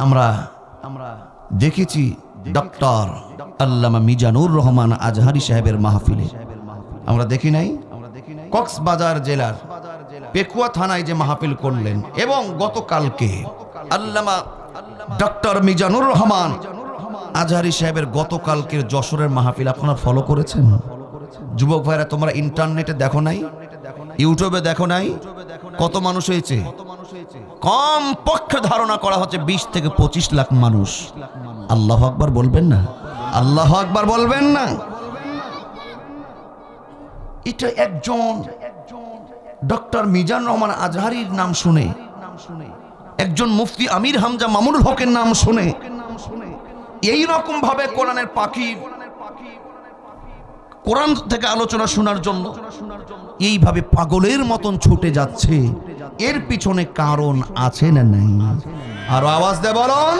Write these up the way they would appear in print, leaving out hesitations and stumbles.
আমরা দেখেছি ডক্টর আল্লামা মিজানুর রহমান আজহারি সাহেবের মাহফিলে, আমরা দেখি নাই? কক্সবাজার জেলার পেকুয়া থানায় যে মাহফিল করলেন, এবং গতকালকে আল্লামা ডক্টর মিজানুর রহমান আজহারি সাহেবের গতকালকের যশোরের মাহফিল আপনারা ফলো করেছেন? যুবক ভাইরা, তোমরা ইন্টারনেটে দেখো নাই? ইউটিউবে দেখো নাই? কত মানুষ হয়েছে? কম পক্ষে ধারণা করা হচ্ছে 20 থেকে 25 লাখ মানুষ। আল্লাহু আকবার বলবেন না? আল্লাহু আকবার বলবেন না? এটা একজন ডক্টর মিজানুর রহমান আজহারির নাম শুনে, একজন মুফতি আমির হামজা মামুনুল হকের নাম শুনে এই রকম ভাবে কোরআনের পাখি কোরআন থেকে আলোচনা শোনার জন্য এইভাবে পাগলের মতন ছুটে যাচ্ছে, এর পিছনে কারণ আছে না নাই? আর আওয়াজ দে বলুন।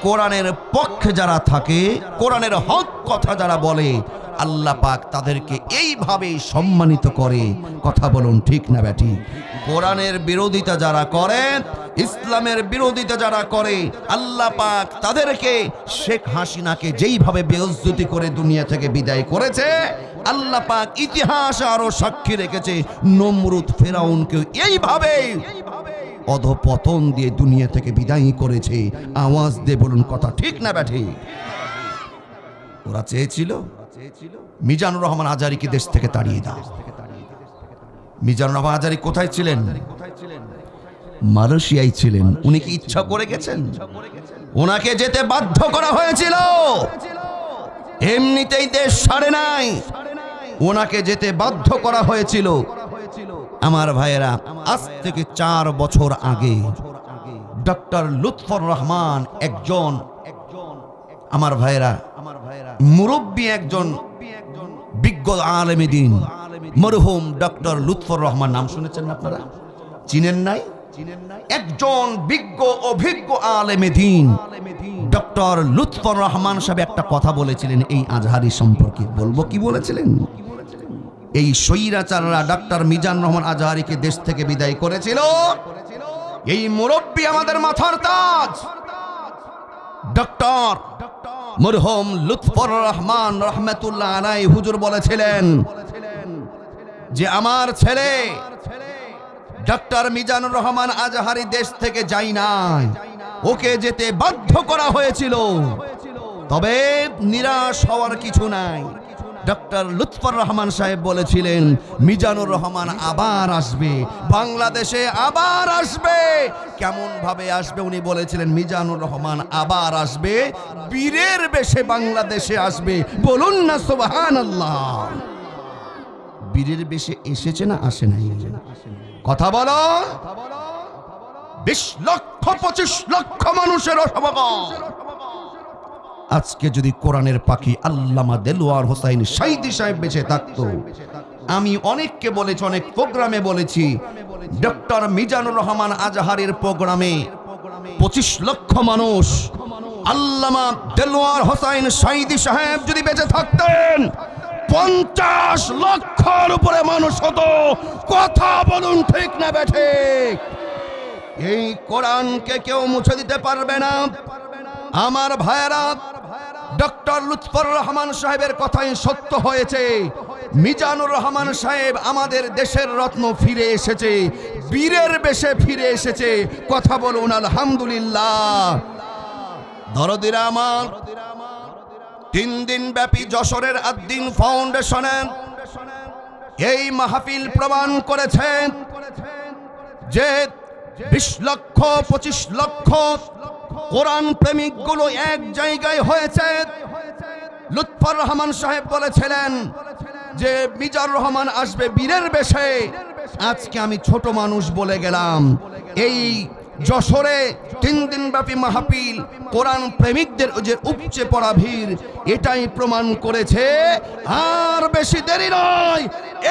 কোরআনের পক্ষে যারা থাকে, কোরআনের হক কথা যারা বলে, আল্লাহ পাক তাদেরকে এইভাবে সম্মানিত করে। কথা বলুন ঠিক না ব্যাটি? কোরআনের বিরোধিতা যারা করে, ইসলামের বিরোধিতা যারা করে, আল্লাহ পাক তাদেরকে শেখ হাসিনাকে যেইভাবে বেইজ্জতি করে দুনিয়া থেকে বিদায় করেছে, আল্লাহ পাক ইতিহাসে আরো সাক্ষী রেখেছে নমরুদ ফেরাউনকে এইভাবে অধপতন দিয়ে দুনিয়া থেকে বিদায় করেছে। আওয়াজ দিয়ে বলুন কথা ঠিক না ব্যাটি? ওরা চেয়েছিল মিজানুর রহমান আজহারিকে দেশ থেকে তাড়িয়ে দাও। মিজানুর রহমান আজহারি কোথায় ছিলেন? মালয়েশিয়ায় ছিলেন। উনি কি ইচ্ছা করে গেছেন? ওনাকে যেতে বাধ্য করা হয়েছিল, এমনিতেই দেশ ছাড়ে নাই, ওনাকে যেতে বাধ্য করা হয়েছিল। আমার ভাইয়েরা, আজ থেকে 4 বছর আগে ডক্টর লুৎফর রহমান, একজন আমার ভাইয়েরা মুরব্বী, একজন বিজ্ঞ আলেমে দ্বীন, মরহুম ডক্টর লুৎফর রহমান, নাম শুনেছেন আপনারা? চিনেন নাই? একজন বিজ্ঞ অভিজ্ঞ আলেমে দ্বীন ডক্টর লুৎফর রহমান সাহেব একটা কথা বলেছিলেন এই আজহারি সম্পর্কে। বলবো কি বলেছিলেন? এই স্বৈরাচাররা ডক্টর মিজানুর রহমান আজহারিকে দেশ থেকে বিদায় করেছিল, এই মুরব্বী আমাদের মাথার তাজ ডক্টর মরহুম লুৎফর রহমান রহমাতুল্লাহ আলাইহি হুজুর বলেছিলেন যে আমার ছেলে ডক্টর মিজানুর রহমান আজহারি দেশ থেকে যায় নাই, ওকে যেতে বাধ্য করা হয়েছিল। তবে নিরাশ হওয়ার কিছু নাই। ডক্টর লুৎফর রহমান সাহেব বলেছিলেন মিজানুর রহমান আবার আসবে, বাংলাদেশে আবার আসবে। কেমন ভাবে আসবে উনি বলেছিলেন? মিজানুর রহমান আবার আসবে, বীরের বেশে বাংলাদেশে আসবে। বলুন না সুবহানাল্লাহ। বীরের বেশে এসেছে না আসে নাই? কথা বলো। 20 লক্ষ 25 লক্ষ মানুষের সমাগম। আজকে যদি কোরআনের পাখি আল্লামা দেলোয়ার হোসাইন সাঈদী সাহেব বেঁচে থাকতো, আমি অনেককে বলেছি, অনেক প্রোগ্রামে বলেছি, ডক্টর মিজানুর রহমান আজহারির প্রোগ্রামে 25 লক্ষ মানুষ, আল্লামা দেলোয়ার হোসাইন সাঈদী সাহেব যদি বেঁচে থাকতেন 50 লক্ষের উপরে মানুষ হতো। কথা বলুন ঠিক না বেঠিক? এই কোরআনকে কেউ মুছে দিতে পারবে না। আমার ভাইয়েরা, ডক্টর লুৎফর রহমান সাহেবের কথাই সত্য হয়েছে। মিজানুর রহমান সাহেব আমাদের দেশের রত্ন ফিরে এসেছে, বীরের বেশে ফিরে এসেছে। কথা বলুন আলহামদুলিল্লাহ। দরদিরা আমার, 3 দিন ব্যাপী যশোরের আদ্দিন ফাউন্ডেশনে এই মাহফিল প্রমাণ করেছে যে 20 লক্ষ 25 লক্ষ কোরআন প্রেমিক গুলো এক জায়গায় হয়েছে। লুৎফর রহমান সাহেব বলেছিলেন যে মিজানুর রহমান আসবে বীরের বেশে। আজকে আমি ছোট মানুষ বলে গেলাম, এই যশোরে 3 দিন ব্যাপী মাহফিল কোরআন প্রেমিকদের যে উপচে পড়া ভিড়, এটাই প্রমাণ করেছে। আর বেশি দেরি নয়,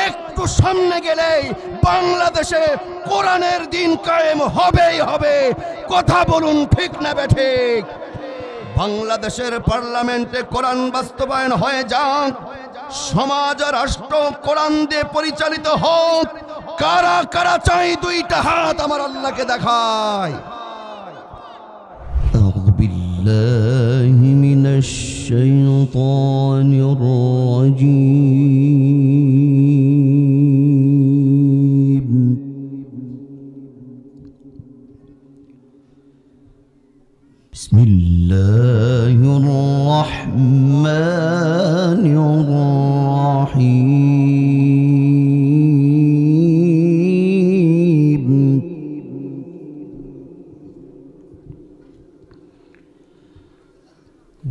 একটু সামনে গেলেই বাংলাদেশে কোরআনের দিন কায়েম হবেই হবে। কথা বলুন ঠিক না বেঠিক? বাংলাদেশের পার্লামেন্টে কোরআন বাস্তবায়ন হয়ে যাক, সমাজ রাষ্ট্র কোরআন দিয়ে পরিচালিত হোক। কারা কারা চাই 2টা হাত আমার আল্লাহকে দেখায়। أعوذ بالله من الشيطان الرجيم. بسم الله الرحمن الرحيم.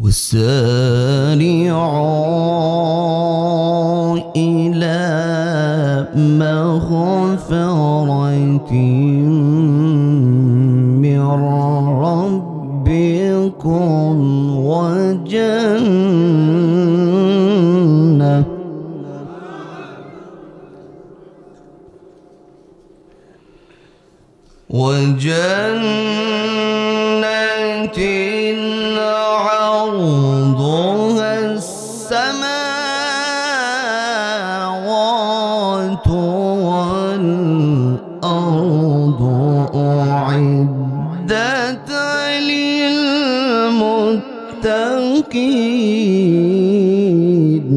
وسارعوا إلى مغفرة من ربكم وجنة عرضها السماوات والأرض أعدت للمتقين.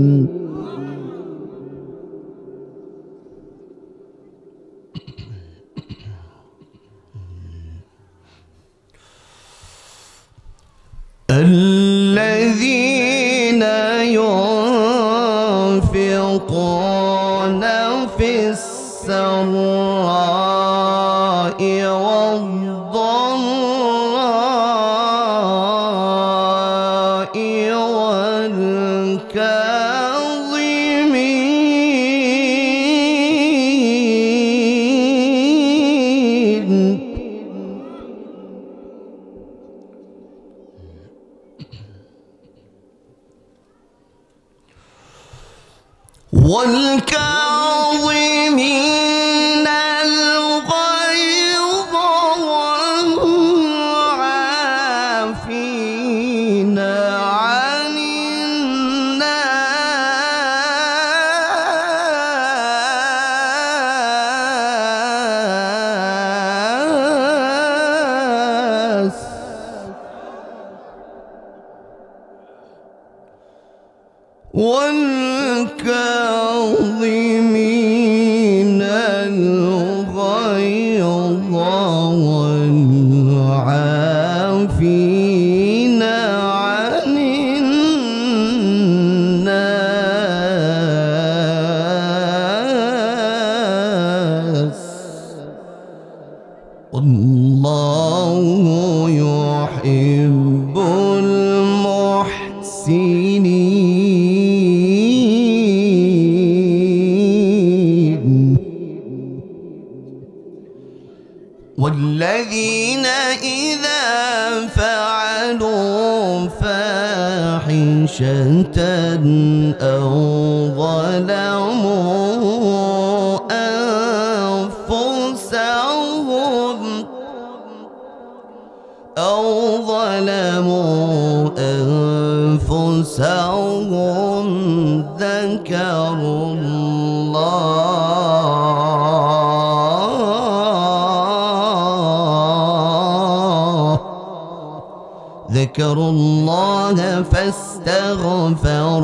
الذين ينفقون في السراء والضراء والكاظمين الغيظ والعافين عن الناس والكاظمين الغيظ والعافين عن الناس والله يحب المحسنين. والذين إذا فعلوا فاحشة أو ظلموا أنفسهم ذكروا الله فاستغفروا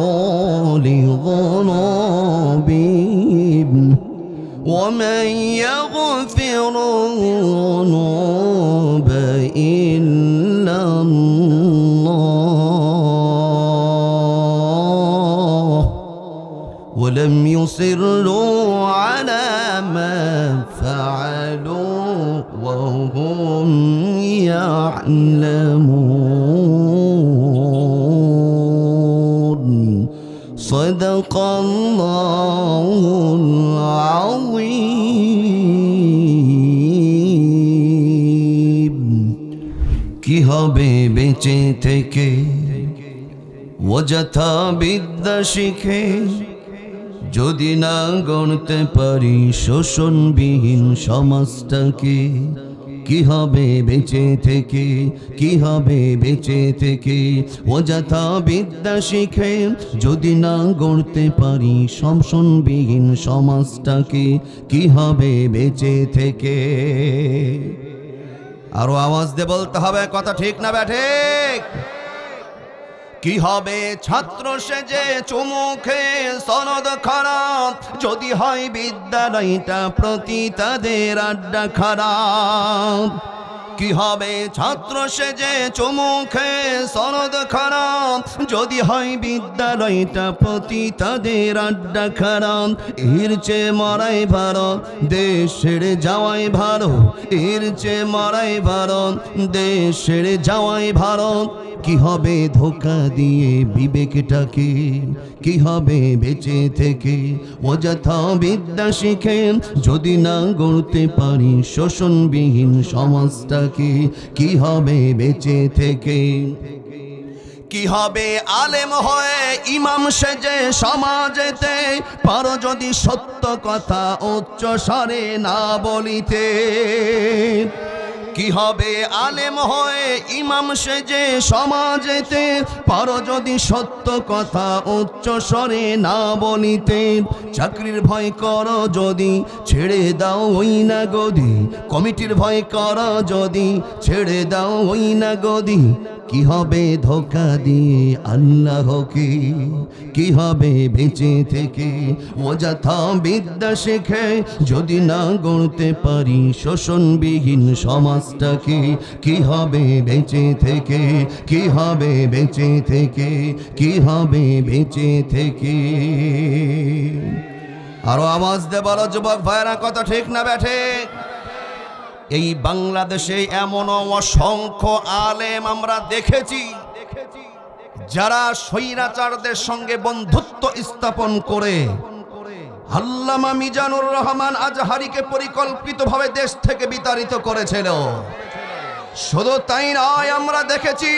لذنوبهم ومن يغفر الذنوب إلا الله ولم يصروا على ما فعلوا وهم يعلمون. صدق الله العظيم. কি হবে বেঁচে থেকে অযথা বিদ্যা শিখে যদি না গড়তে পারি শোষণবিহীন সমাজটাকে? কি হবে বেঁচে থেকে, কি হবে বেঁচে থেকে অযথা বিদ্যা শিখে যদি না গড়তে পারি শোষণবিহীন সমাজটাকে? কি হবে বেঁচে থেকে? আরো আওয়াজ দিয়ে বলতে হবে, কথা ঠিক না ব্যাঠিক? কি হবে ছাত্র সেজে চুমুখে সনদ খারাপ, যদি হয় বিদ্যালয়টা প্রতি তাদের আড্ডা খারাপ। কি হবে ছাত্র সেজে চুমুখে সনদ খারাপ, যদি হয় বিদ্যালয়টা প্রতি তাদের আড্ডা খারাপ। এর চেয়ে মরাই ভালো দেশ ছেড়ে যাওয়াই ভালো, এর চেয়ে মরাই ভালো দেশ ছেড়ে যাওয়াই ভালো। কি হবে ধোঁকা দিয়ে বিবেকটাকে, কি হবে বেঁচে থেকে অযথা বিদ্যা শিখে, যদি না গড়তে পারি শোষণবিহীন সমাজটাকে। কি হবে বেঁচে থেকে? কি হবে আলেম হয়ে ইমাম সেজে সমাজেতে, পারো যদি সত্য কথা উচ্চ স্বরে না বলিতে। কি হবে আলেম হয়ে ইমাম সেজে সমাজেতে, পারো যদি সত্য কথা উচ্চ স্বরে না বলিতে। চাকরির ভয় করো যদি ছেড়ে দাও ওই না গদি, কমিটির ভয় করো যদি ছেড়ে দাও ওই না গদি। কি হবে ধোঁকা দিয়ে আল্লাহকে, কি হবে বেঁচে থেকে অযথা বিদ্যা শেখে, যদি না গড়তে পারি শোষণবিহীন সমাজটাকে। কি হবে বেঁচে থেকে, কি হবে বেঁচে থেকে, কি হবে বেঁচে থেকে? আরো আওয়াজ দে বলো যুবক ভাইরা, কথা ঠিক না ব্যাঠে? এই বাংলাদেশে এমন অসংখ্য আলেম আমরা দেখেছি যারা স্বৈরাচারদের সঙ্গে বন্ধুত্ব স্থাপন করে আল্লামা মিজানুর রহমান আজহারীকে পরিকল্পিতভাবে দেশ থেকে বিতাড়িত করেছিল। শুধু তাই নয়, আমরা দেখেছি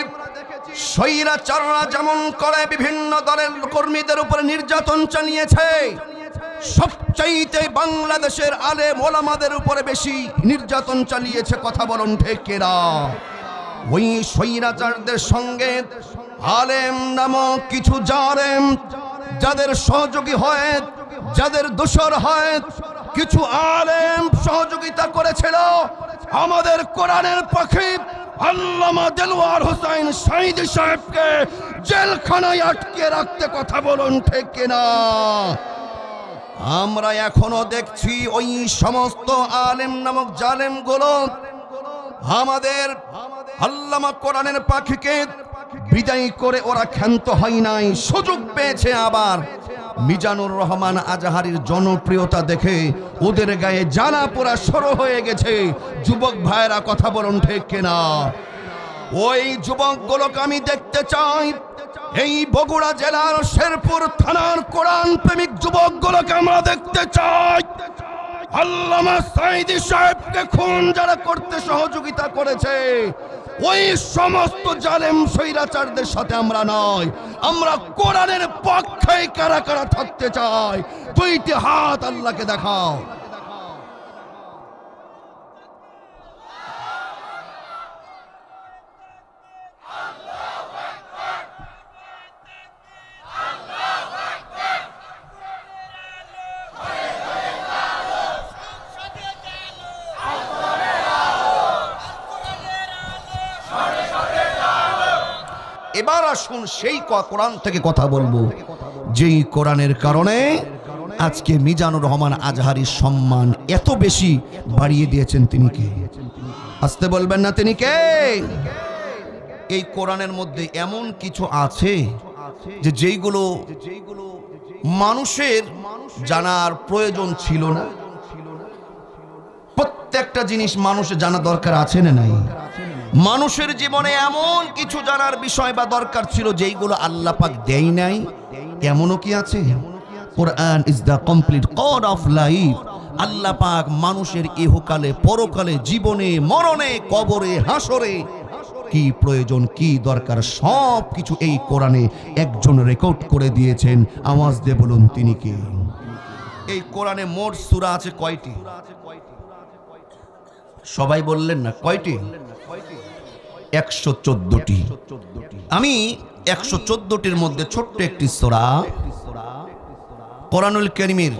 স্বৈরাচাররা যেমন করে বিভিন্ন দলের কর্মীদের উপরে নির্যাতন চালিয়েছে, সবচাইতে বাংলাদেশের আলেম ওলামাদের উপরে বেশি নির্যাতন চালিয়েছে। কথা বলুন ঠিক কিনা? ওই স্বৈরাচারদের সঙ্গে আলেম নামক কিছু জালেম যাদের সহযোগী হয়, যাদের দোসর হয়, কিছু আলেম সহযোগিতা করেছিল আমাদের কোরআনের পাখি আল্লামা দেলওয়ার হোসেন শহীদ সাহেবকে জেলখানায় আটকে রাখতে। কথা বলুন ঠিক কিনা? আমরা এখনো দেখছি ওই সমস্ত আলেম নামক জালেমগুলো আমাদের আল্লামা কোরআনের পাখিকে বিদায় করে ওরা ক্ষান্ত হয় নাই, সুযোগ পেয়েছে। আবার মিজানুর রহমান আজহারীর জনপ্রিয়তা দেখে ওদের গায়ে জ্বালা পোড়া শুরু হয়ে গেছে। যুবক ভাইরা, কথা বলুন ঠিক কিনা? ওই যুবকগুলোকে আমি দেখতে চাই। এই বগুড়া জেলার শেরপুর থানার কোরআন প্রেমিক যুবকগুলোকে আমরা দেখতে চাই। আল্লামা সাঈদী সাহেবকে খুন যারা করতে সহযোগিতা করেছে, ওই সমস্ত জালেম স্বৈরাচারদের সাথে আমরা নয়, আমরা কোরআনের পক্ষে কারা কারা থাকতে চাই। দুইটি হাত আল্লাহকে দেখাও। এবার আসুন সেই কোরআন থেকে কথা বলবো, যেই কোরআনের কারণে আজকে মিজানুর রহমান আজহারীর সম্মান এত বেশি বাড়িয়ে দিয়েছেন। তিনি কে? আসতে বলবেন না তিনি কে? এই কোরআনের মধ্যে এমন কিছু আছে যে যেইগুলো মানুষের জানার প্রয়োজন ছিল না। প্রত্যেকটা জিনিস মানুষের জানা দরকার আছে না নাই? মানুষের জীবনে এমন কিছু জানার বিষয় বা দরকার ছিল যেইগুলো আল্লাহ পাক দেয় নাই, এমনও কি আছে? Quran is the complete code of life. আল্লাহ পাক মানুষের ইহকালে পরকালে জীবনে মরণে কবরে হাসরে কি প্রয়োজন কি দরকার সব কিছু এই কোরআনে একজন রেকর্ড করে দিয়েছেন। আওয়াজ দিয়ে বলুন তিনি কে? এই কোরআনে মোট সূরা আছে কয়টি? সবাই বললেন না কয়টি? 114টি। আমি 114টির মধ্যে ছোট্ট একটি সূরা কোরআনুল কারীমের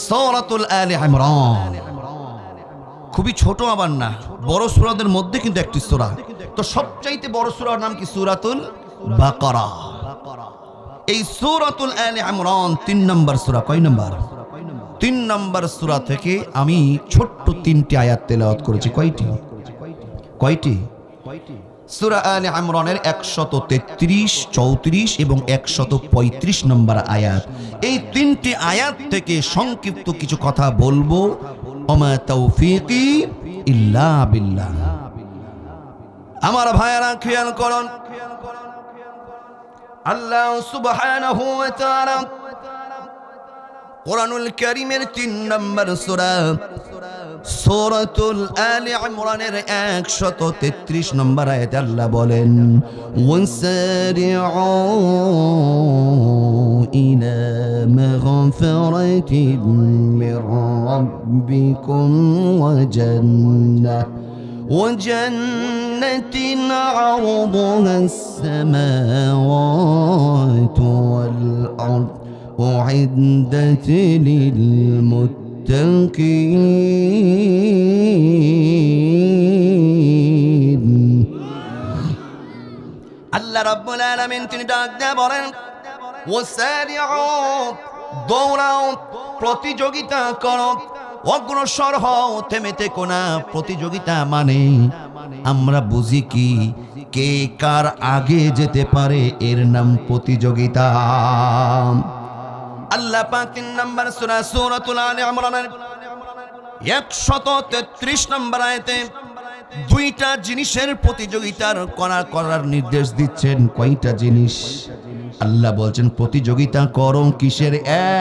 সূরাতুল আলে ইমরান, খুবই ছোট আবার না, বড় সূরাদের মধ্যে কিন্তু একটি সূরা। তো সবচাইতে বড় সূরার নাম কি? সূরাতুল বাকারা। এই সূরাতুল আলে ইমরান 3 নম্বর সূরা। কয় নম্বর? 3 নম্বর সূরা থেকে আমি ছোট্ট 3টি আয়াত তেলাওয়াত করেছি। কয়টি? সূরা আলে ইমরানের 133, 34 এবং 135 নম্বর আয়াত। এই 3টি আয়াত থেকে সংক্ষিপ্ত কিছু কথা বলবো। ওমা তাওফীকি ইল্লা বিল্লাহ। আমার ভাইয়েরা খেয়াল করুন, আল্লাহ সুবহানাহু ওয়া তাআলা কোরআনুল কারীমের 3 নম্বর সূরা সূরাতুল আলে ইমরানের 133 নম্বর আয়াতে আল্লাহ বলেন, ওয়াসারিউ ইলা মাগফিরাতিন মির রাব্বিকুম وجنة عرضها السماوات والأرض أعدت للمتقين। আল্লাহ রাব্বুল আলামিন তিনি ডাক দিয়ে বলেন, ওয়াসারিউ, দৌড়াও, প্রতিযোগিতা করো, অগ্রসর হও, থেমে থেকো না। প্রতিযোগিতা মানে আমরা বুঝি কি, কে কার আগে যেতে পারে, এর নাম প্রতিযোগিতা। আল্লাহ পাক 3 নম্বর সূরা সূরাতুল আলে ইমরানের 133 নম্বর আয়াতে 2টা জিনিসের প্রতিযোগিতার করার নির্দেশ দিচ্ছেন। কয়টা জিনিস? আল্লাহ বলছেন প্রতিযোগিতা করো কিসের?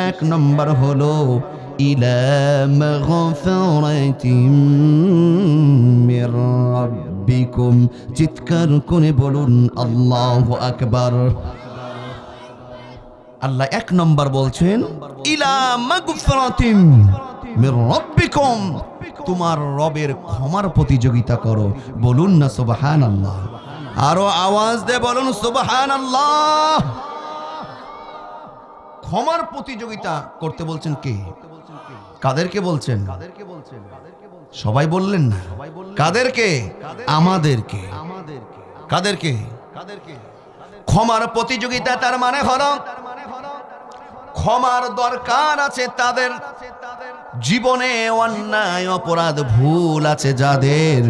1 নম্বর হলো ইলা মাগফিরাতিন মির রাব্বিকুম। চিৎকার করে বলুন আল্লাহু আকবার। আল্লাহ 1 নম্বর বলছেন ইলা মাগফিরাতিন মির রাব্বিকুম, তোমার রবের ক্ষমার প্রতিযোগিতা করো। বলুন না সুবহানাল্লাহ। আরো আওয়াজ দিয়ে বলুন সুবহানাল্লাহ। ক্ষমার প্রতিযোগিতা করতে বলছেন কে? কাদেরকে বলছেন? সবাই বললেন না। কাদেরকে? আমাদেরকে। কাদেরকে? ক্ষমার প্রতিযোগিতা তার মানে হলো ক্ষমার দরকার আছে তাদের, জীবনে অন্যায় অপরাধ ভুল আছে যাদের।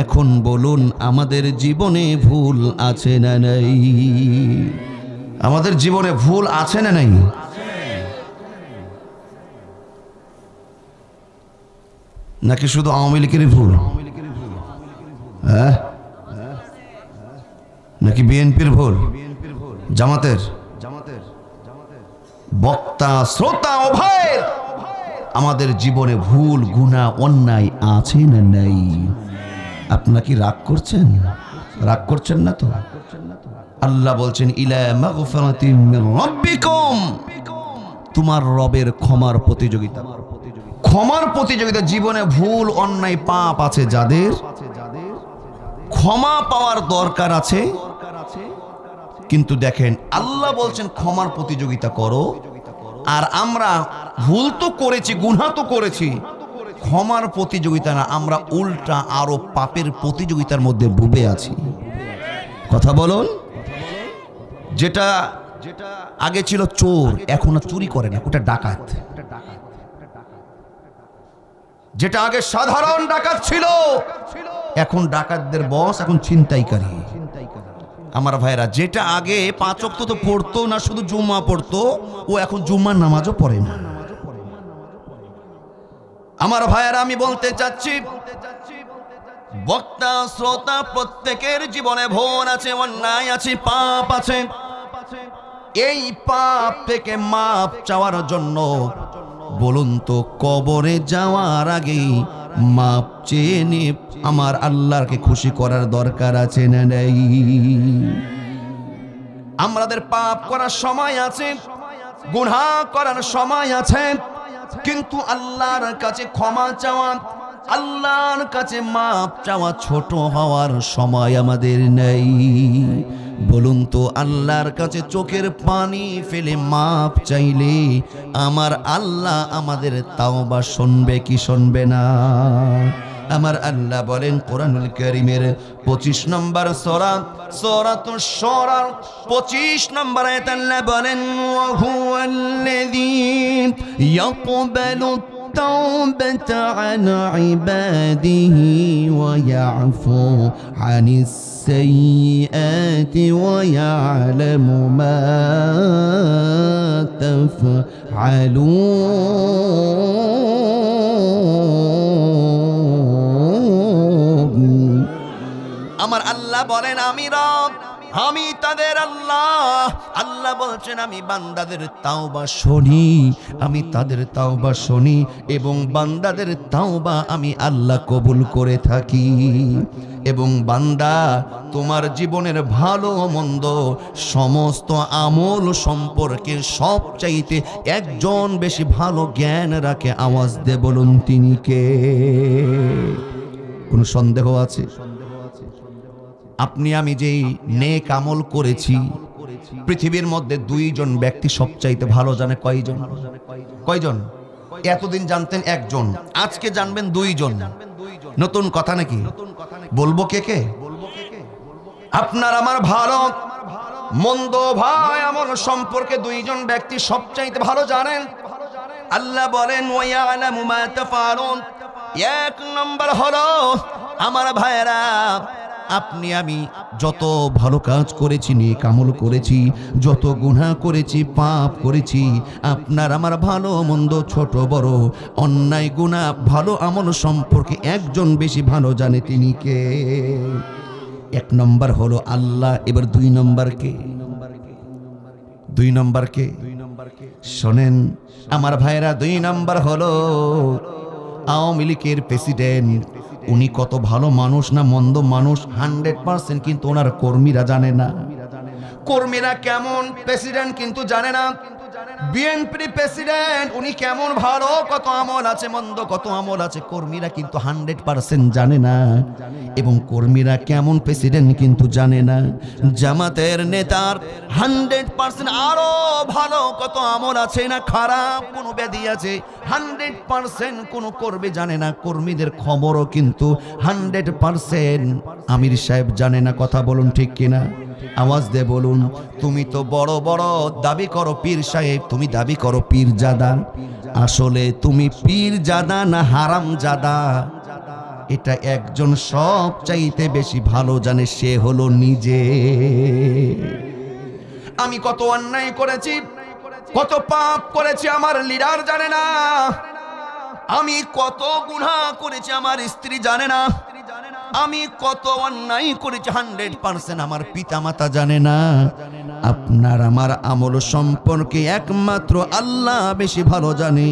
এখন বলুন আমাদের জীবনে ভুল আছে না নাই? আমাদের জীবনে ভুল আছে না নাই? নাকি শুধু আওয়ামী লীগেরই ভুল? হ্যাঁ, নাকি বিএনপির ভুল? জামাতের? বক্তা শ্রোতা উভয়ের আমাদের জীবনে ভুল গুনাহ অন্যায় আছে না নাই? আপনারা কি রাগ করছেন? রাগ করছেন না তো? আল্লাহ বলছেন ইলা মাগফিরাতিন মির রাব্বিকুম, তোমার রবের ক্ষমার প্রতিযোগিতা। ক্ষমার প্রতিযোগিতা। জীবনে ভুল অন্যায় পাপ আছে যাদের, ক্ষমা পাওয়ার দরকার আছে। কিন্তু দেখেন আল্লাহ বলছেন ক্ষমার প্রতিযোগিতা করো, আর আমরা ভুল তো করেছি, গুনাহ তো করেছি, ক্ষমার প্রতিযোগিতা না, আমরা উল্টা আরো পাপের প্রতিযোগিতার মধ্যে ডুবে আছি। কথা বলুন। যেটা আগে ছিল চোর, এখন আর চুরি করে না, ওটা ডাকাত। যেটা আগে সাধারণ ডাকাত ছিল, এখন ডাকাতদের বস, এখন ছিনতাইকারী। আমার ভাইরা, যেটা আগে 5 ওয়াক্ত তো পড়তো না, শুধু জুম্মা পড়তো, ও এখন জুম্মার নামাজও পড়ে না। আমার ভাইরা, আমি বলতে চাচ্ছি বক্তা শ্রোতা প্রত্যেকের জীবনে ভুল আছে, অন্যায় আছে, পাপ আছে। এই পাপ থেকে মাপ চাওয়ার জন্য বলুন তো কবরে যাওয়ার আগে মাপ চেয়ে নিয়ে আমার আল্লাহকে খুশি করার দরকার আছে না নাই? আমাদের পাপ করার সময় আছে, গুনাহ করার সময় আছে, কিন্তু আল্লাহর কাছে ক্ষমা চাওয়া, আল্লাহর কাছে মাপ চাওয়া ছোট হওয়ার সময় আমাদের নেই। বলুন তো, আল্লাহর কাছে চোখের পানি ফেলে মাপ চাইলে আমার আল্লাহ আমাদের তাওবা শুনবে কি শুনবে না? আমার আল্লাহ বলেন কোরআনুল কারীমের 25 নম্বর সূরা সূরাতুশ শুরা 25 নম্বর আয়াত আল্লাহ বলেন ওয়া হুয়াল্লাযী ইয়াকবালু التوبة عن عباده ويعفو عن السيئات ويعلم ما تفعلون আমার আল্লাহ বলেন আমি রব, আমি তাদের আল্লাহ। আল্লাহ বলছেন আমি বান্দাদের তাওবা শুনি, আমি তাদের তাওবা শুনি এবং বান্দাদের তাওবা আমি আল্লাহ কবুল করে থাকি। এবং বান্দা, তোমার জীবনের ভালো মন্দ সমস্ত আমল সম্পর্কে সবচাইতে একজন বেশি ভালো জ্ঞান রাখে। আওয়াজ দে বলুন তিনি কে? কোনো সন্দেহ আছে? আপনি আমি যেই নেক আমল করেছি, পৃথিবীর মধ্যে 2 জন ব্যক্তি সবচাইতে ভালো জানে। কয়জন? কয়জন? এতদিন জানতেন 1 জন, আজকে জানবেন 2 জন। নতুন কথা নাকি? বলবো কে কে? আপনার আমার ভালো মন্দ ভাই আমল সম্পর্কে 2 জন ব্যক্তি সবচাইতে ভালো জানেন। আল্লাহ বলেন ওয়া ইয়ালামু মা তাফআলুন। 1 নম্বর হলো আমার ভাইয়েরা, আপনি আমি যত ভালো কাজ করেছি, নেক আমল করেছি, যত গুনাহ করেছি, পাপ করেছি, আপনার আমার ভালো মন্দ ছোট বড় অন্যায় গুনাহ ভালো আমল সম্পর্কে একজন বেশি ভালো জানে, তিনি কে? 1 নম্বর হলো আল্লাহ। এবার 2 নম্বর কে? 2 নম্বর কে? শোনেন আমার ভাইরা, 2 নম্বর হলো আওয়ামী লীগের প্রেসিডেন্ট। উনি কত ভালো মানুষ না মন্দ মানুষ 100% কিন্তু ওনার কর্মীরা জানে না। কর্মীরা কেমন, প্রেসিডেন্ট কিন্তু জানে না। বিএনপি প্রেসিডেন্ট উনি কেমন ভালো, কত আমল আছে, মন্দ কত আমল আছে, কর্মীরা কিন্তু 100% জানে না। এবং কর্মীরা কেমন প্রেসিডেন্ট কিন্তু জানে না। জামাতের নেতার 100% আরো ভালো কত আমল আছে না, খারাপ কোন ব্যাধি আছে 100% কোন কর্মী জানে না। কর্মীদের খবরও কিন্তু 100% আমির সাহেব জানে না। কথা বলুন ঠিক কিনা? আওয়াজ দে বলুন। তুমি তো বড় বড় দাবি করো পীর সাহেব, তুমি দাবি করো পীর জাদা, আসলে তুমি পীর জাদা না হারাম জাদা, এটা একজন সব চাইতে বেশি ভালো জানে, সে হলো নিজে। আমি কত অন্যায় করেছি, কত পাপ করেছি আমার লিডার জানে না। আমি কত গুনাহ করেছি আমার স্ত্রী জানে না। আমি কত অন্যায় করেছি 100% আমার পিতামাতা জানে না। আপনার আমার আমল সম্পর্কে একমাত্র আল্লাহ বেশি ভালো জানে।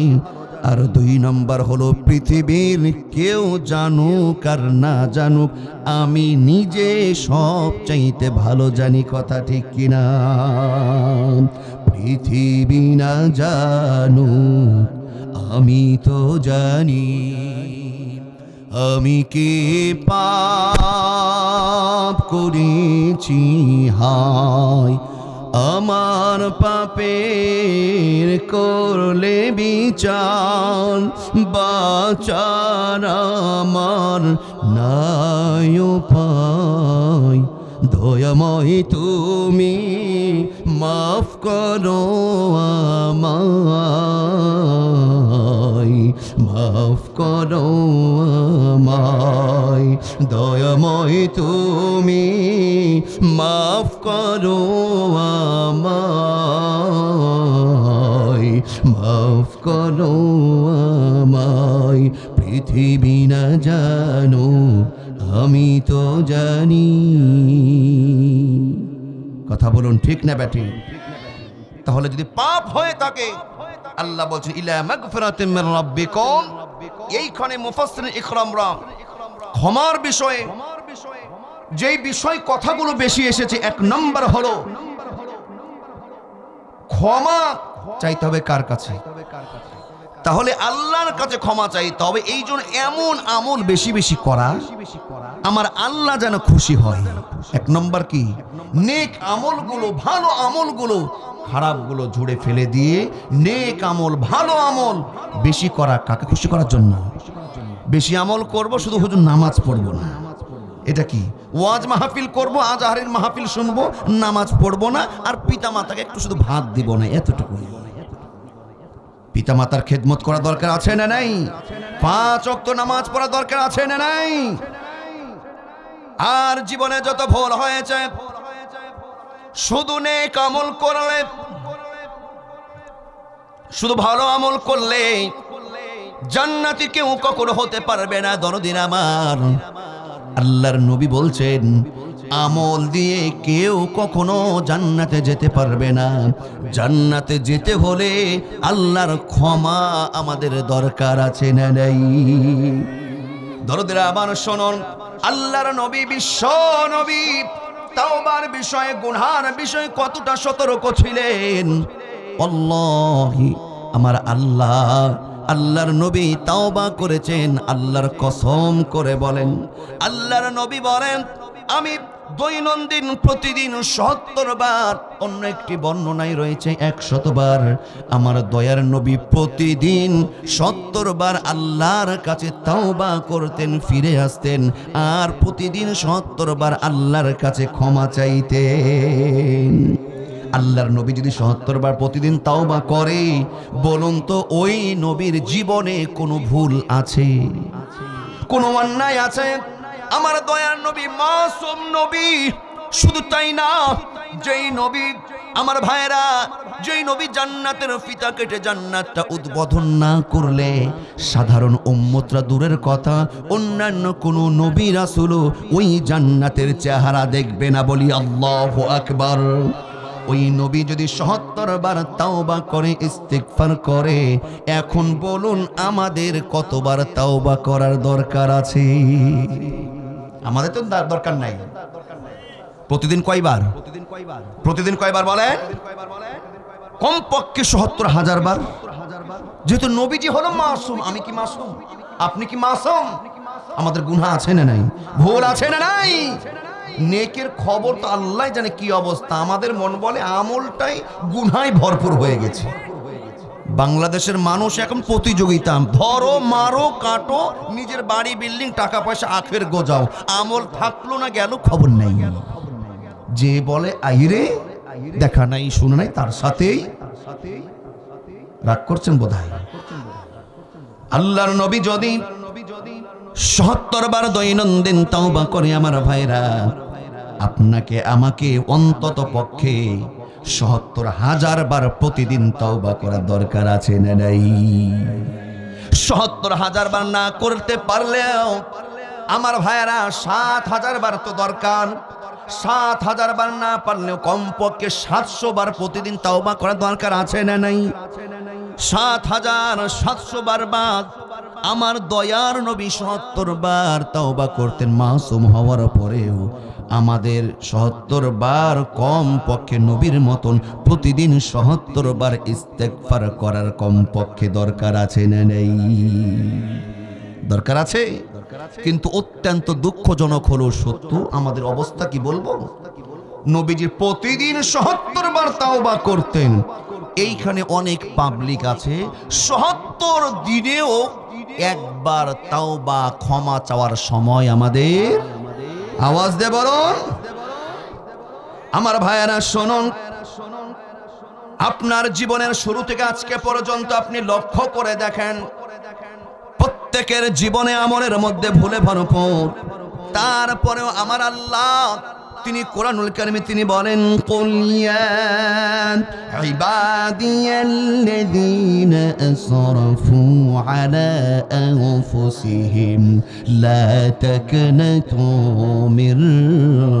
আর 2 নম্বর হলো পৃথিবীর কেউ জানুক আর না জানুক, আমি নিজে সব চাইতে ভালো জানি। কথা ঠিক কিনা? পৃথিবী না জানুক আমি তো জানি, আমি কি পাপ করেছি, হায় আমার পাপের করলে বিচার, বাঁচার আমার নাই উপায়। দয়াময় তুমি মাফ করো আমায়, মাফ করো আমায়। দয়াময় তুমি মাফ করো আমায়, মাফ করো আমায়। পৃথিবী না জানো আমি তো জানি। কথা বলুন ঠিক না ব্যাটি? তাহলে যদি পাপ হয়ে থাকে, আল্লাহ বলছেন ইলা মাগফিরাতিন মির রাব্বিকুম, এইখানে মুফাসসিরিন ইকরামরা ক্ষমার বিষয়ে যেই বিষয় কথাগুলো বেশি এসেছে, 1 নম্বর হলো ক্ষমা চাইতে হবে কার কাছে? তাহলে আল্লাহর কাছে ক্ষমা চাই, তবে এই জন্য এমন আমল বেশি বেশি করা আমার আল্লাহ যেন খুশি হয়। এক নম্বর কি, নেক আমলগুলো, ভালো আমলগুলো খারাপগুলো ঝুড়ে ফেলে দিয়ে নেক আমল, ভালো আমল বেশি করা। কাকে খুশি করার জন্য? বেশি আমল করব, শুধু হুজুর নামাজ পড়বো না। এটা কি? ওয়াজ মাহফিল করব, আজহারের মাহফিল শুনবো, নামাজ পড়বো না, আর পিতা মাতাকে একটু শুধু ভাত দিব না, এতটুকু। পিতা মাতার খেদমত করা দরকার আছে না নাই? 5 ওয়াক্ত নামাজ পড়া দরকার আছে না নাই? আর জীবনে যত ভুল হয়েছে, শুধু নেক আমল করলে, শুধু ভালো আমল করলে জান্নাতি কেউ কখনো হতে পারবে না। দরদিন আমার, আল্লাহর নবী বলছেন আমল দিয়ে কেউ কখনো জান্নাতে যেতে পারবে না। জান্নাতে যেতে হলে আল্লাহর ক্ষমা আমাদের দরকার আছে না নাই? দরদিরা আমার শুনুন, আল্লাহর নবী, বিশ্ব নবী তাওবার বিষয়ে, গুনার বিষয়ে কতটা সতর্ক ছিলেন। আল্লাহি, আমার আল্লাহ, আল্লাহর নবী তাওবা করেছেন। আল্লাহর কসম করে বলেন, আল্লাহর নবী বলেন, আমি দৈনন্দিন প্রতিদিন 70 বার, অন্য একটি বর্ণনায় রয়েছে 100 বার, আমার দয়ার নবী প্রতিদিন 70 বার আল্লাহর কাছে তাওবা করতেন, ফিরে আসতেন, আর প্রতিদিন 70 বার আল্লাহর কাছে ক্ষমা চাইতেন। আল্লাহর নবী যদি 70 বার প্রতিদিন তাওবা করে, বলুন তো ওই নবীর জীবনে কোনো ভুল আছে? কোনো অন্যায় আছে? আমার দয়ার নবী মাসুম নবী। শুধু তাই না, যেই নবী, আমার ভাইরা, যেই নবী জান্নাতের ফিতা কেটে জান্নাতটা উদ্বোধন না করলে সাধারণ উম্মতরা দূরের কথা, অন্যান্য কোনো নবী রাসূলও ওই জান্নাতের চেহারা দেখবে না। বলি আল্লাহু আকবার। ওই নবী যদি 70 বার তাওবা করে, ইস্তিগফার করে, এখন বলুন আমাদের কতবার তাওবা করার দরকার আছে? আমাদের তো দরকার নাই। প্রতিদিন কয়বার? প্রতিদিন কয়বার বলেন? কমপক্ষে 70,000 বার। যেহেতু নবীজি হলো মাসুম, আমি কি মাসুম? আপনি কি মাসুম? আমাদের গুনাহ আছে না নাই? ভুল আছে না নাই? নেকের খবর তো আল্লাহ জানে কি অবস্থা। আমাদের মন বলে আমলটাই গুনায় ভরপুর হয়ে গেছে। বাংলাদেশের মানুষ এখন প্রতিযোগিতা, ধরো, মারো, কাটো, নিজের বাড়ি, বিল্ডিং, টাকা পয়সা আখের গোজাও, আমল থাকলো না গেল খবর নেই। যে বলে আইরে, দেখা নাই শুনে নাই, তার সাথেই রাগ করছেন বোধহয়। আল্লাহর নবী যদি 70 বার দৈনন্দিন তাওবা করে, আমার ভাইরা, আপনাকে আমাকে অন্তত পক্ষে 70,000 বার প্রতিদিন তাওবা করা দরকার আছে না নাই? 70,000 বার না করতে পারলেও আমার ভাইরা 7,000 বার তো দরকার। 7,000 বার না পারলেও কমপক্ষে 700 বার প্রতিদিন তাওবা করা দরকার আছে না নাই? 7,700 বার বাদ আমার দয়ার নবী 70 বার তাওবা করতেন মাসুম হওয়ার পরেও। আমাদের 70 বার কম পক্ষে নবীর মতন প্রতিদিন 70 বার ইস্তেগফার করার কম পক্ষে দরকার আছে না নেই? দরকার আছে। কিন্তু অত্যন্ত দুঃখজনক হলো সত্য, আমাদের অবস্থা কি বলবো? নবীজি প্রতিদিন 70 বার তাওবা করতেন। এইখানে অনেক পাবলিক আছে 70 দিনেও একবার তাওবা ক্ষমা চাওয়ার সময় আমাদের। আওয়াজ দে বলুন। আমার ভাইয়েরা শুনুন, আপনার জীবনের শুরু থেকে আজকে পর্যন্ত আপনি লক্ষ্য করে দেখেন, প্রত্যেকের জীবনে আমলের মধ্যে ভুলে ভরপুর। তারপরেও আমার আল্লাহ তিনি কোরআনুল কারীমে তিনি বলেন, কুল ইয়া ইবাদিয়াল্লাযীনা আসরাফু আলা আনফুসিহিম লা তাকনাতু মির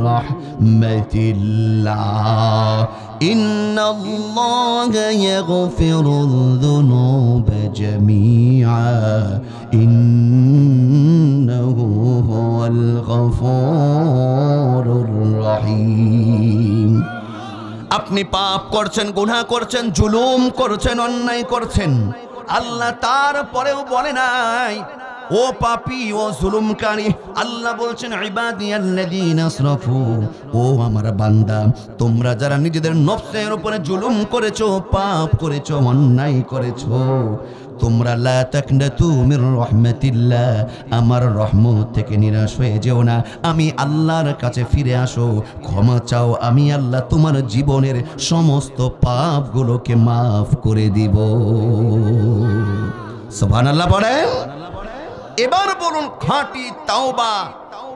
রাহমাতিল্লাহ ইন্নাল্লাহা ইয়াগফিরুয যুনুবা জামিআ ইন্নাহু হুয়াল গফুরুর রহিম। আপনি পাপ করছেন, গুনাহ করছেন, জুলুম করছেন, অন্যায় করছেন, আল্লাহ তারপরেও বলে নাই ও পাপী ও জুলুমকারী, আল্লাহ বলছেন ইবাদিয়াল্লাযীনা আসরাফু, ও আমার বান্দা তোমরা যারা নিজেদের নফসের উপরে জুলুম করেছো, পাপ করেছো, অন্যায় করেছো, তোমরা লা তাকনাতু মির রাহমাতিল্লাহ, আমার রহমত থেকে নিরাশ হয়ে যেও না। আমি আল্লাহর কাছে ফিরে আসো, ক্ষমা চাও, আমি আল্লাহ তোমার জীবনের সমস্ত পাপগুলোকে মাফ করে দিব। সুবহানাল্লাহ বলেন। এবার বলুন, খাঁটি তাওবা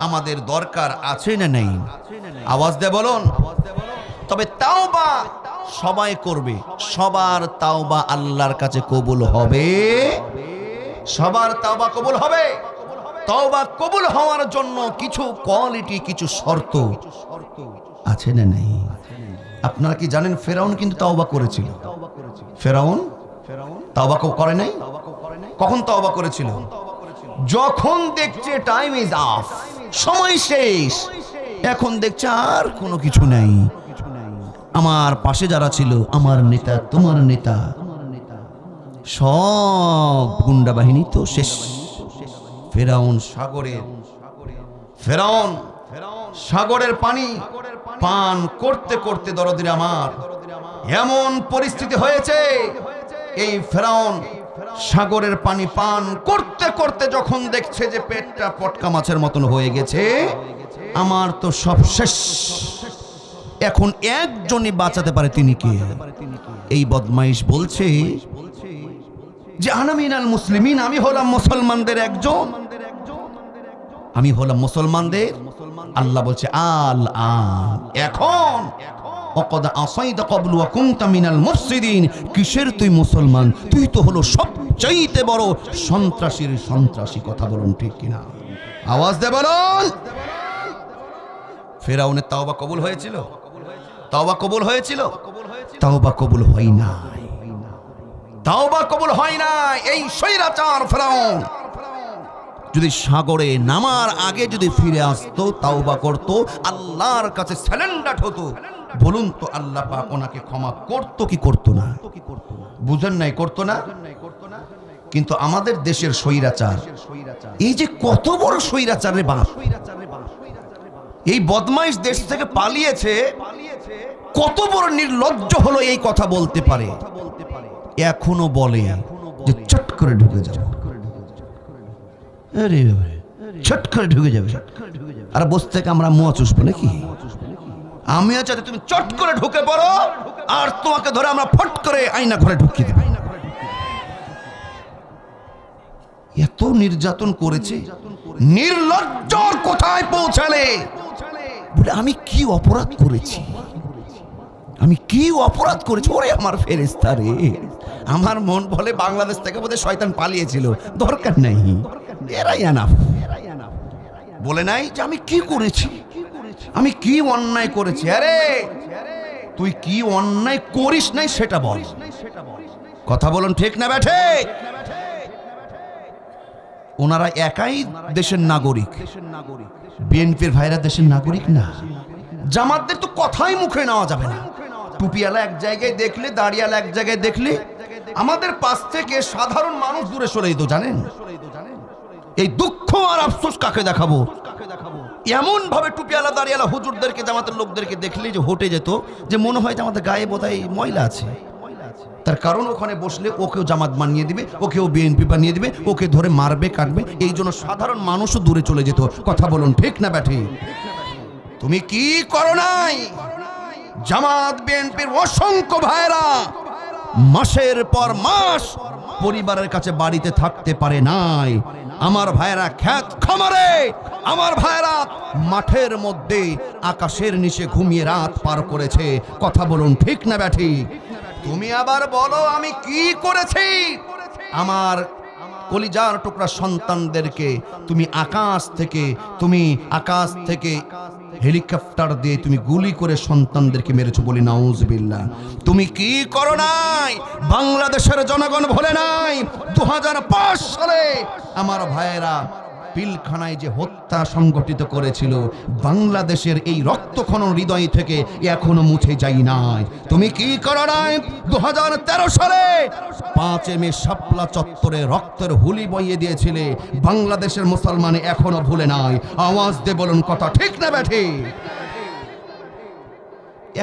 আমাদের দরকার আছে না নেই? আওয়াজ দিয়ে বলুন। তবে তাওবা সবাই করবে, সবার তাওবা আল্লাহর কাছে কবুল হবে? সবার তাওবা কবুল হবে? তাওবা কবুল হওয়ার জন্য কিছু কোয়ালিটি, কিছু শর্ত আছে না নেই? আপনারা কি জানেন ফেরাউন কিন্তু তাওবা করেছিল? ফেরাউন তাওবা করে নাই? কখন তাওবা করেছিল? যখন দেখছে টাইম ইজ অফ, সময় শেষ, এখন দেখছে আর কোনো কিছু নাই, আমার পাশে যারা ছিল, আমার নেতা, তোমার নেতা, সব গুন্ডা বাহিনী তো শেষ। ফেরাউন সাগরের পানি পান করতে করতে দরদির আমার এমন পরিস্থিতি হয়েছে, এই ফেরাউন সাগরের পানি পান করতে করতে যখন দেখছে যে পেটটা পটকা মাছের মতন হয়ে গেছে, আমার তো সব শেষ, এখন একজনই বাঁচাতে পারে, তিনি কে? এই বদমাইশ বলছে যে আনা মিনাল মুসলিমিন, আমি হলাম মুসলমানদের একজন, আমি হলাম মুসলমানদের। আল্লাহ বলছে আল আন, এখন ওয়াকাদ আসাইতা ক্বাবলু ওয়া কুনতা মিনাল মুফসিদিন, কিসের তুই মুসলমান? তুই তো হলো সবচাইতে বড় সন্ত্রাসী। কথা বলুন ঠিক কিনা? আওয়াজ দিয়ে বলুন। ফেরাউনের তাওবা কবুল হয়েছিল? তাওবা কবুল হয়েছিল? তাওবা কবুল হয় নাই, তাওবা কবুল হয় না। এই স্বৈরাচার ফেরাউন যদি সাগরে নামার আগে যদি ফিরে আসতো, তাওবা করত, আল্লাহর কাছে স্যালেন্ডার হতো, বলুন তো আল্লাহ পাক ওনাকে ক্ষমা করত কি করত না? বুঝেন নাই? করত না? কিন্তু আমাদের দেশের স্বৈরাচার, এই যে কত বড় স্বৈরাচার রে বাপ, এই বদমাইশ দেশ থেকে পালিয়েছে, কত বড় নির্লজ্জ হলো এই কথা বলতে পারে, এখনো বলে যে চট করে ঢুকে যাবে, আরে চট করে ঢুকে যাবে, আর বসে থেকে আমরা মুয়া চুষবো নাকি? আমিও চাই তুমি চট করে ঢুকে পড়ো, আর তোমাকে ধরে আমরা ফট করে আয়না ঘরে ঢুকিয়ে দেব। এত নির্যাতন করেছে, নির্লজ্জর কোথায় পৌঁছালে? বলে আমি কি অপরাধ করেছি, আমি কি অপরাধ করেছি? ওরে আমার ফেরেশতা রে, আমার মন বলে বাংলাদেশ থেকে বোধহয় শয়তান পালিয়েছিল, দরকার নাই, এরাই এনাফ। বলে নাই যে আমি কি করেছি, আমি কি অন্যায় করেছি। আরে তুই কি অন্যায় করিস নাই সেটা বল। কথা বলুন ঠিক না বেঠে? ওনারা একাই দেশের নাগরিক, বিএনপির ভাইরা দেশের নাগরিক না। জামাতদের তো কথাই মুখে নেওয়া যাবে না। টুপিওয়ালা এক জায়গায় দেখলে, দাড়িওয়ালা এক জায়গায় দেখলে, আমাদের পাশ থেকে সাধারণ মানুষ দূরে সরে যেত। জানেন এই দুঃখ আর আফসোস কাকে দেখাবো? এমন ভাবে টুপিওয়ালা দাড়িওয়ালা হুজুরদেরকে, জামাতের লোকদেরকে দেখলে যে হটে যেত, যে মনে হয় যে আমাদের গায়ে বোধহয় ময়লা আছে। তার কারণ ওখানে বসলে ওকেও জামাত বানিয়ে দিবে, ওকেও বিএনপি বানিয়ে দিবে, ওকে ধরে মারবে, কাটবে। এই জন্য সাধারণ মানুষও দূরে চলে যেত। কথা বলুন ঠিক না ব্যাঠি? তুমি কি করো নাই? জামাত বিএনপির অসংখ্য ভাইরা মাসের পর মাস পরিবারের কাছে বাড়িতে থাকতে পারে নাই। আমার ভাইরা খেত খামারে, আমার ভাইরা মাঠের মধ্যে আকাশের নিচে ঘুমিয়ে রাত পার করেছে। কথা বলুন ঠিক না ব্যাঠি? তুমি আবার বলো আমি কি করেছি? আমার কলিজার টুকরা সন্তানদেরকে তুমি আকাশ থেকে হেলিকপ্টার দিয়ে তুমি গুলি করে সন্তানদেরকে মেরেছো, বলি নাউজুবিল্লাহ। তুমি কি করো নাই? বাংলাদেশের জনগণ ভোলে নাই 2005 সালে আমার ভাইয়েরা পিলখানায় যে হত্যা সংগঠিত করেছিল, বাংলাদেশের এই রক্তক্ষরণ হৃদয় থেকে এখনো মুছে যায় নাই। তুমি কি করো নাই 2013 সালে 5 মে শাপলা চত্বরে রক্তের হুলি বইয়ে দিয়েছিলে, বাংলাদেশের মুসলমান এখনো ভুলে নাই। আওয়াজ দিয়ে বলুন কথা ঠিক না বেঠে?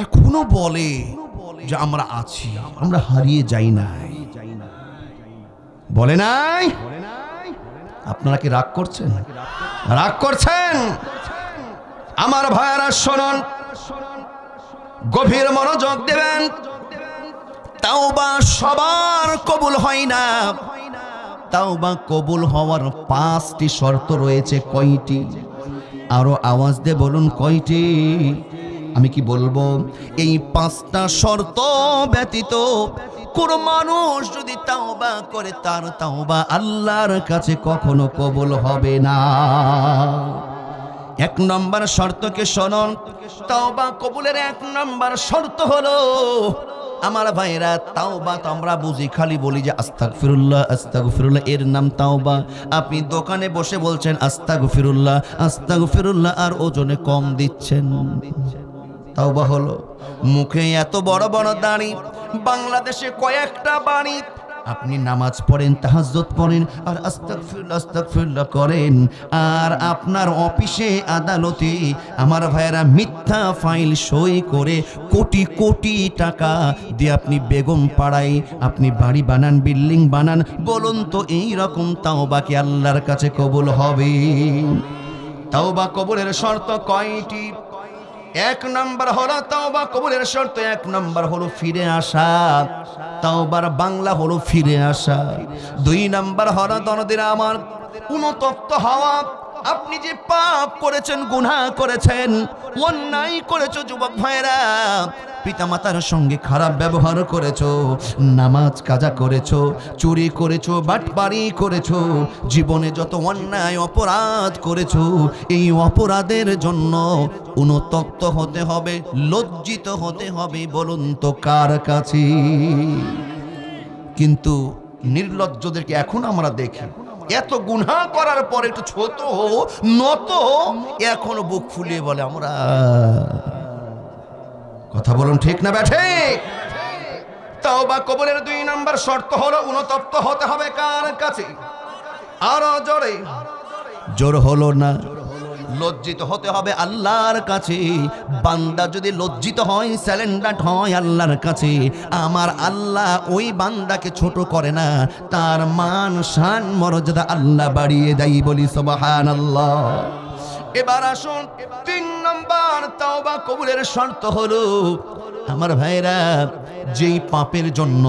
এখনো বলে যে আমরা আছি, আমরা হারিয়ে যাই নাই, বলে নাই? আপনারা কি রাগ করছেন? রাগ করছেন? আমার ভাইয়ারা শুনুন, গভীর মনোযোগ দেবেন। তাওবা সবার কবুল হয় না। তাওবা কবুল হওয়ার 5টি শর্ত রয়েছে। কয়টি? আরো আওয়াজ দিয়ে বলুন কয়টি? আমি কি বলবো? এই 5টা শর্ত ব্যতীত কোন মানুষ যদি তাওবা করে, তার তাওবা আল্লাহর কাছে কখনো কবুল হবে না। 1 নম্বর শর্তকে শুনুন। তাওবা কবুলের 1 নম্বর শর্ত হলো, আমার ভাইরা, তাওবা তো আমরা বুঝি, খালি বলি যে আস্তাগফিরুল্লাহ আস্তাগফিরুল্লাহ, এর নাম তাওবা। আপনি দোকানে বসে বলছেন আস্তাগফিরুল্লাহ আস্তাগফিরুল্লাহ, আর ওজনে কম দিচ্ছেন, তাওবা হলো? মুখে এত বড় বড় দাড়ি, বাংলাদেশে কয়েকটা বাড়ি, আপনি নামাজ পড়েন, তাহাজ্জুদ পড়েন, আর আস্তাগফিরুল্লাহ আস্তাগফিরুল্লাহ করেন, আর আপনার অফিসে আদালতে আমার ভাইয়েরা মিথ্যা ফাইল সই করে কোটি কোটি টাকা দিয়ে আপনি বেগম পাড়ায় আপনি বাড়ি বানান, বিল্ডিং বানান। বলুন তো এই রকম তাওবা কি আল্লাহর কাছে কবুল হবে? তাওবা কবুলের শর্ত কয়টি? 1 নম্বর হলো তাওবা কবুলের শর্ত, 1 নম্বর হলো ফিরে আসা। তাওবার বাংলা হলো ফিরে আসা। 2 নম্বর হলো দনদিরা আমার অনুতপ্ত হওয়া। আপনি যে পাপ করেছেন, গুনাহ করেছেন, অন্যায় করেছো, যুবক ভাইরা, পিতামাতার সঙ্গে খারাপ ব্যবহার করেছো, নামাজ কাজা করেছো, চুরি করেছো, বাটপারি করেছো, জীবনে যত অন্যায় অপরাধ করেছো, এই অপরাধের জন্য অনুতপ্ত হতে হবে, লজ্জিত হতে হবে। বলুন তো কার কাছে? কিন্তু নির্লজ্জদেরকে এখন আমরা দেখি, এত গুনাহ করার পর একটু ছোট নত এখনো বুক ফুলিয়ে বলে আমরা। কথা বলুন ঠিক না বেঠে? তাওবা কবুলের 2 নম্বর শর্ত হলো অনুতপ্ত হতে হবে কার কাছে? আরো জোরে, জোর হলো না। লজ্জিত হতে হবে আল্লাহর কাছে। বান্দা যদি লজ্জিত হয়, স্যালেন্ডার্ড হয় আল্লাহর কাছে, আমার আল্লাহ ওই বান্দাকে ছোট করে না, তার মান শান মর্যাদা আল্লাহ বাড়িয়ে দেয়। বলি সুবহানাল্লাহ। এবার আসুন 3 নম্বর তাওবা কবুলের শর্ত হলো, আমার ভাইরা, যেই পাপের জন্য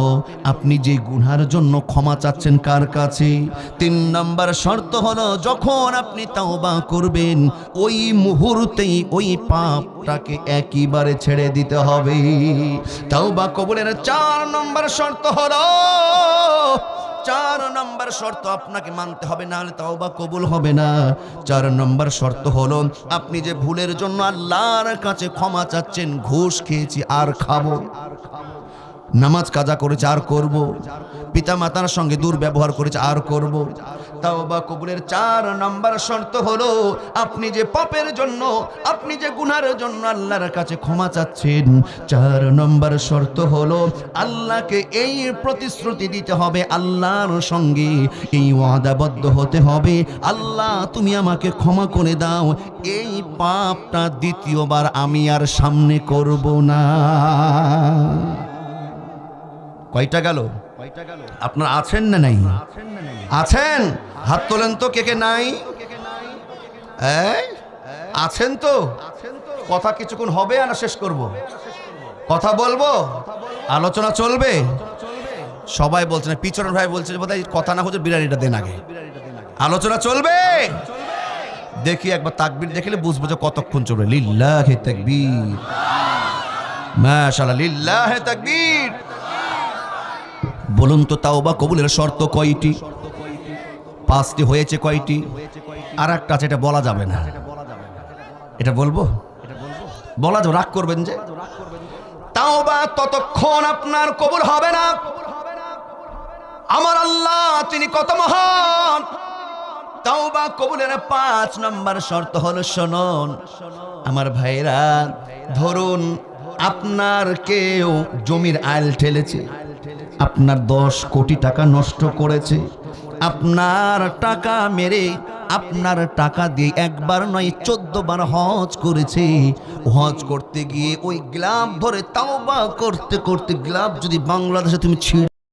আপনি যে গুনার জন্য ক্ষমা চাচ্ছেন কার কাছে? 3 নম্বর শর্ত হলো, যখন আপনি তাওবা করবেন ওই মুহূর্তেই ওই পাপটাকে একেবারে ছেড়ে দিতে হবে। তাওবা কবুলের 4 নম্বর শর্ত হলো, 4 নম্বর শর্ত আপনাকে মানতে হবে, না হলে তাওবা কবুল হবে না। 4 নম্বর শর্ত হলো, আপনি যে ভুলের জন্য আল্লাহর কাছে ক্ষমা চাচ্ছেন, ঘুষ খেয়েছি আর খাবো, নামাজ কাজা করেছে আর করব, পিতা মাতার সঙ্গে দুর্ব্যবহার করেছে আর করব। তাওবা কবুলের 4 নম্বর শর্ত হলো, আপনি যে পাপের জন্য, আপনি যে গুনার জন্য আল্লাহর কাছে ক্ষমা চাচ্ছেন, 4 নম্বর শর্ত হলো, আল্লাহকে এই প্রতিশ্রুতি দিতে হবে, আল্লাহর সঙ্গে এই ওয়াদাবদ্ধ হতে হবে, আল্লাহ তুমি আমাকে ক্ষমা করে দাও, এই পাপটা দ্বিতীয়বার আমি আর সামনে করব না। কয়টা গেল? আপনারা আছেন না নাই? আছেন? হাত তোলেন তো কে কে নাই? আছেন তো? কথা কিছুক্ষণ হবে আর শেষ করব? কথা বলবো? আলোচনা চলবে? সবাই বলছে না, পিছনের ভাই বলছে বোধহয় কথা না হচ্ছে, বিরিয়ানিটা দেন আগে। আলোচনা চলবে? দেখি একবার তাকবীর দেখলে বুঝবো যে কতক্ষণ চলবে। লিল্লাহি তাকবীর, মাশাআল্লাহ, লিল্লাহি তাকবীর। বলুন তো তাওবা কবুলের শর্ত কয়টি? 5টি হয়েছে কয়টি? আর একটা আছে, এটা বলা যাবে না। এটা বলবো? বলা যাবে, রাগ করবেন যে? তাওবা ততক্ষণ আপনার কবুল হবে না। আমার আল্লাহ তিনি কত মহান, তাওবা কবুলের 5 নম্বর শর্ত হলো, শুনুন আমার ভাইরা, ধরুন আপনার কেউ জমির আইল ঠেলেছে, আপনার 10 কোটি টাকা নষ্ট করেছে, আপনার টাকা মেরে আপনার টাকা দিয়ে একবার নয় 14 বার হজ করেছে। হজ করতে গিয়ে ওই গ্লাভ ধরে তাওবা করতে করতে গ্লাভ যদি বাংলাদেশে তুমি ছিঁড়ে